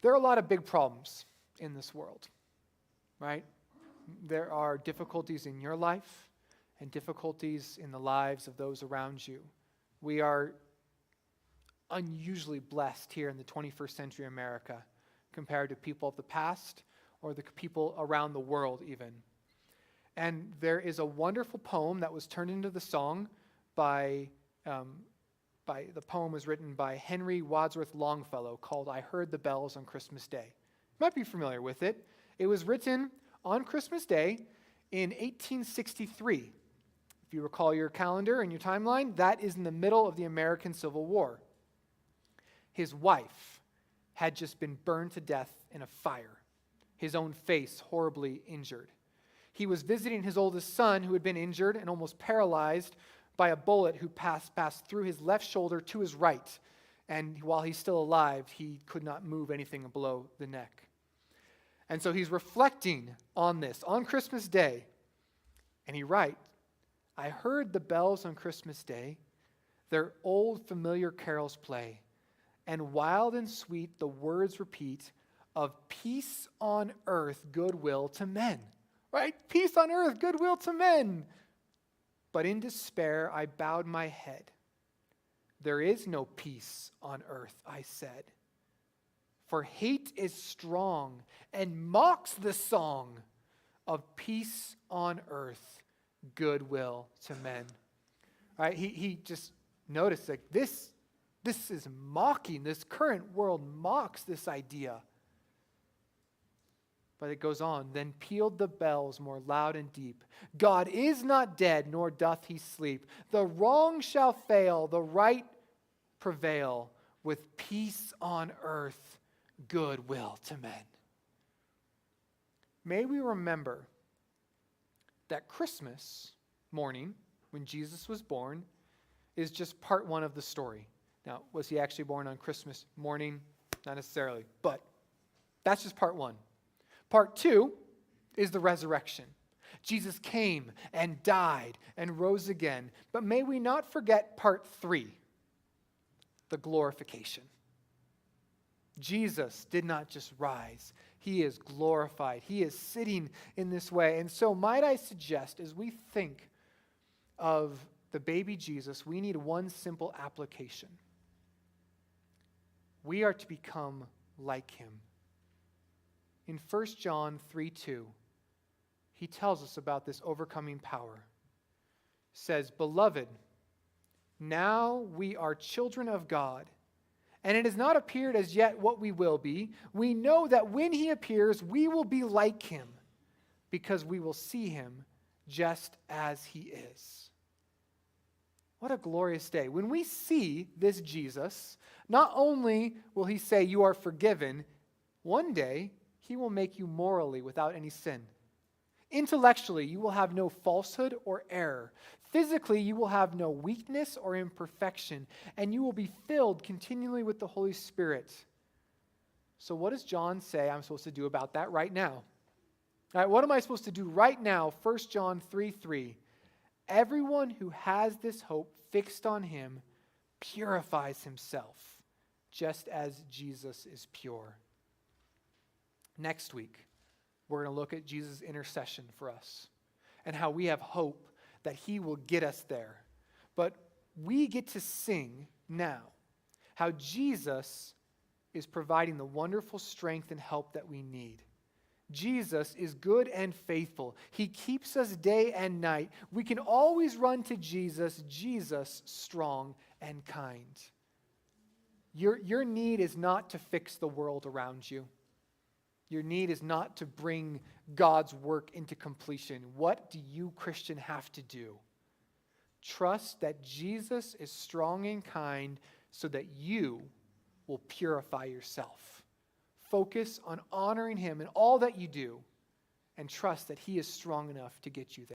There are a lot of big problems in this world, right? There are difficulties in your life and difficulties in the lives of those around you. We are unusually blessed here in the 21st century America compared to people of the past or the people around the world even. And there is a wonderful poem that was turned into the song the poem was written by Henry Wadsworth Longfellow called I Heard the Bells on Christmas Day. You might be familiar with it. It was written on Christmas Day in 1863. If you recall your calendar and your timeline, that is in the middle of the American Civil War. His wife had just been burned to death in a fire, his own face horribly injured. He was visiting his oldest son who had been injured and almost paralyzed by a bullet who passed through his left shoulder to his right. And while he's still alive, he could not move anything below the neck. And so he's reflecting on this on Christmas Day. And he writes, I heard the bells on Christmas Day, their old familiar carols play, and wild and sweet the words repeat of peace on earth, goodwill to men. Right? Peace on earth, goodwill to men. But in despair I bowed my head. There is no peace on earth, I said. For hate is strong and mocks the song of peace on earth, goodwill to men. All right, he just noticed like this is mocking. This current world mocks this idea. But it goes on, then pealed the bells more loud and deep. God is not dead, nor doth he sleep. The wrong shall fail, the right prevail, with peace on earth, goodwill to men. May we remember that Christmas morning, when Jesus was born, is just part one of the story. Now, was he actually born on Christmas morning? Not necessarily, but that's just part one. Part two is the resurrection. Jesus came and died and rose again. But may we not forget part three, the glorification. Jesus did not just rise. He is glorified. He is sitting in this way. And so might I suggest, as we think of the baby Jesus, we need one simple application. We are to become like him. In 1 John 3:2, he tells us about this overcoming power. He says, Beloved, now we are children of God, and it has not appeared as yet what we will be. We know that when he appears, we will be like him, because we will see him just as he is. What a glorious day. When we see this Jesus, not only will he say you are forgiven, one day he will make you morally without any sin. Intellectually, you will have no falsehood or error. Physically, you will have no weakness or imperfection, and you will be filled continually with the Holy Spirit. So what does John say I'm supposed to do about that right now? All right, what am I supposed to do right now? 1 John 3:3. Everyone who has this hope fixed on him purifies himself, just as Jesus is pure. Next week, we're going to look at Jesus' intercession for us and how we have hope that he will get us there. But we get to sing now how Jesus is providing the wonderful strength and help that we need. Jesus is good and faithful. He keeps us day and night. We can always run to Jesus, Jesus strong and kind. Your need is not to fix the world around you. Your need is not to bring God's work into completion. What do you, Christian, have to do? Trust that Jesus is strong and kind so that you will purify yourself. Focus on honoring him in all that you do and trust that he is strong enough to get you there.